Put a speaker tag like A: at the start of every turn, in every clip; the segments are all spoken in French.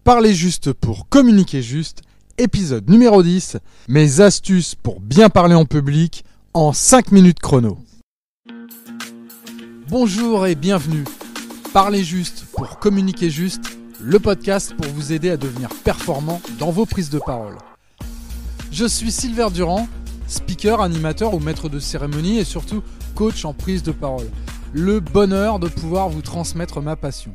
A: Parler juste pour communiquer juste, épisode numéro 10, mes astuces pour bien parler en public en 5 minutes chrono. Bonjour et bienvenue. Parler juste pour communiquer juste, le podcast pour vous aider à devenir performant dans vos prises de parole. Je suis Sylvain Durand, speaker, animateur ou maître de cérémonie et surtout coach en prise de parole. Le bonheur de pouvoir vous transmettre ma passion.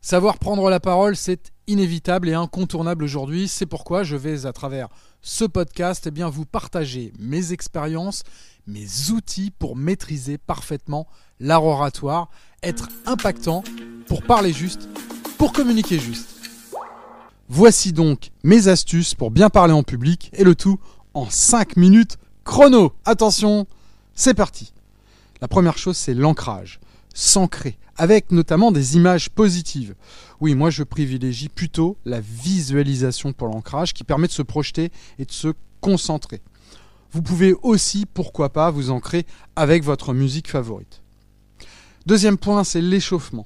A: Savoir prendre la parole, c'est inévitable et incontournable aujourd'hui. C'est pourquoi je vais, à travers ce podcast, vous partager mes expériences, mes outils pour maîtriser parfaitement l'art oratoire, être impactant, pour parler juste, pour communiquer juste. Voici donc mes astuces pour bien parler en public et le tout en 5 minutes chrono. Attention, c'est parti. La première chose, c'est l'ancrage. S'ancrer, avec notamment des images positives. Oui, moi je privilégie plutôt la visualisation pour l'ancrage qui permet de se projeter et de se concentrer. Vous pouvez aussi, pourquoi pas, vous ancrer avec votre musique favorite. Deuxième point, c'est l'échauffement.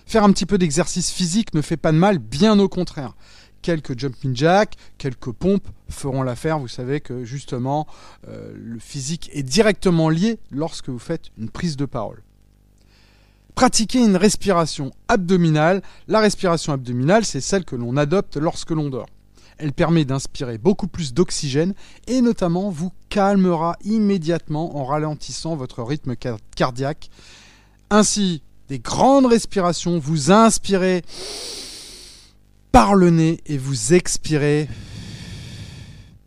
A: Faire un petit peu d'exercice physique ne fait pas de mal, bien au contraire. Quelques jumping jacks, quelques pompes feront l'affaire. Vous savez que justement, le physique est directement lié lorsque vous faites une prise de parole. Pratiquer une respiration abdominale. La respiration abdominale, c'est celle que l'on adopte lorsque l'on dort. Elle permet d'inspirer beaucoup plus d'oxygène et notamment vous calmera immédiatement en ralentissant votre rythme cardiaque. Ainsi, des grandes respirations, vous inspirez par le nez et vous expirez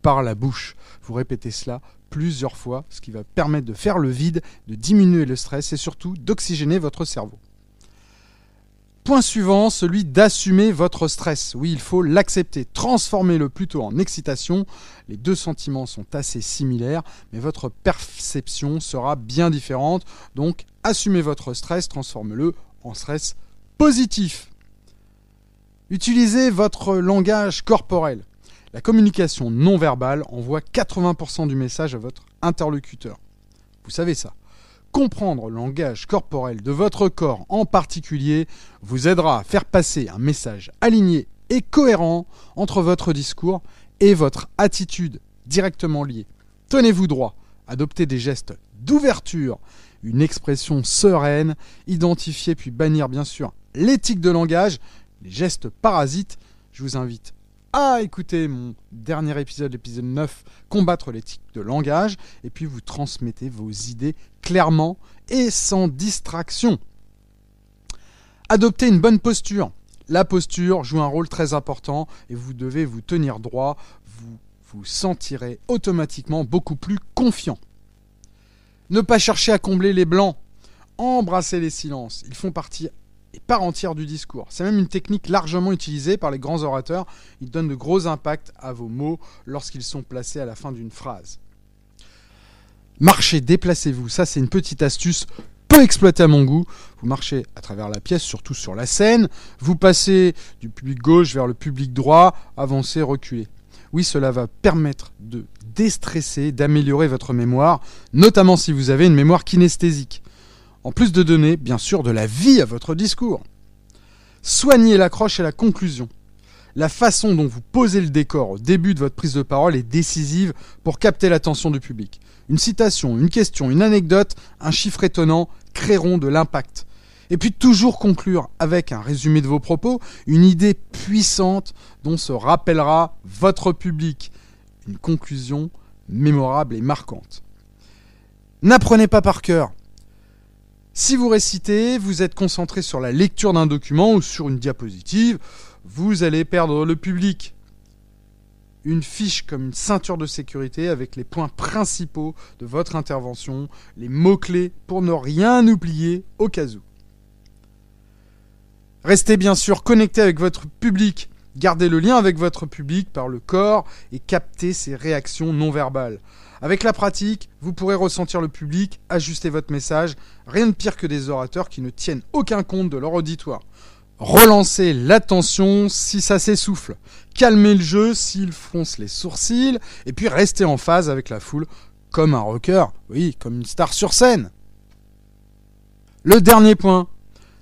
A: par la bouche. Vous répétez cela plusieurs fois, ce qui va permettre de faire le vide, de diminuer le stress et surtout d'oxygéner votre cerveau. Point suivant, celui d'assumer votre stress. Oui, il faut l'accepter, transformez-le plutôt en excitation. Les deux sentiments sont assez similaires, mais votre perception sera bien différente. Donc, assumez votre stress, transformez-le en stress positif. Utilisez votre langage corporel. La communication non verbale envoie 80% du message à votre interlocuteur. Vous savez ça. Comprendre le langage corporel de votre corps en particulier vous aidera à faire passer un message aligné et cohérent entre votre discours et votre attitude directement liée. Tenez-vous droit, adoptez des gestes d'ouverture, une expression sereine, identifier puis bannir bien sûr l'éthique de langage, les gestes parasites. Je vous invite à écouter mon dernier épisode, l'épisode 9, combattre l'éthique de langage, et puis vous transmettez vos idées clairement et sans distraction. Adoptez une bonne posture. La posture joue un rôle très important et vous devez vous tenir droit, vous vous sentirez automatiquement beaucoup plus confiant. Ne pas chercher à combler les blancs, embrasser les silences, ils font partie part entière du discours. C'est même une technique largement utilisée par les grands orateurs. Ils donnent de gros impacts à vos mots lorsqu'ils sont placés à la fin d'une phrase. Marchez, déplacez-vous. Ça, c'est une petite astuce peu exploitée à mon goût. Vous marchez à travers la pièce, surtout sur la scène. Vous passez du public gauche vers le public droit. Avancez, reculez. Oui, cela va permettre de déstresser, d'améliorer votre mémoire, notamment si vous avez une mémoire kinesthésique. En plus de donner, bien sûr, de la vie à votre discours. Soignez l'accroche et la conclusion. La façon dont vous posez le décor au début de votre prise de parole est décisive pour capter l'attention du public. Une citation, une question, une anecdote, un chiffre étonnant créeront de l'impact. Et puis toujours conclure avec un résumé de vos propos, une idée puissante dont se rappellera votre public. Une conclusion mémorable et marquante. N'apprenez pas par cœur. Si vous récitez, vous êtes concentré sur la lecture d'un document ou sur une diapositive, vous allez perdre le public. Une fiche comme une ceinture de sécurité avec les points principaux de votre intervention, les mots-clés pour ne rien oublier au cas où. Restez bien sûr connecté avec votre public. Gardez le lien avec votre public par le corps et captez ses réactions non verbales. Avec la pratique, vous pourrez ressentir le public, ajuster votre message. Rien de pire que des orateurs qui ne tiennent aucun compte de leur auditoire. Relancez l'attention si ça s'essouffle. Calmez le jeu s'il fronce les sourcils. Et puis restez en phase avec la foule comme un rocker. Oui, comme une star sur scène. Le dernier point,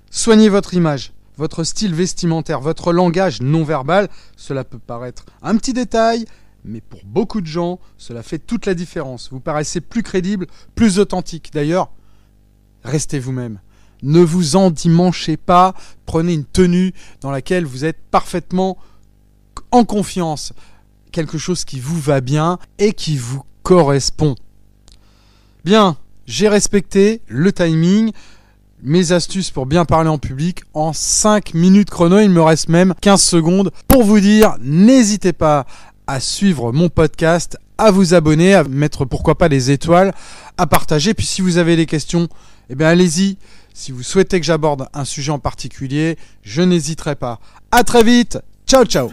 A: soignez votre image. votre style vestimentaire, votre langage non verbal. Cela peut paraître un petit détail, mais pour beaucoup de gens, cela fait toute la différence. Vous paraissez plus crédible, plus authentique. D'ailleurs, restez vous-même. Ne vous endimanchez pas. Prenez une tenue dans laquelle vous êtes parfaitement en confiance. Quelque chose qui vous va bien et qui vous correspond. Bien, j'ai respecté le timing. Mes astuces pour bien parler en public en 5 minutes chrono. Il me reste même 15 secondes pour vous dire, n'hésitez pas à suivre mon podcast, à vous abonner, à mettre pourquoi pas des étoiles, à partager. Puis si vous avez des questions, eh bien allez-y. Si vous souhaitez que j'aborde un sujet en particulier, je n'hésiterai pas. À très vite. Ciao, ciao.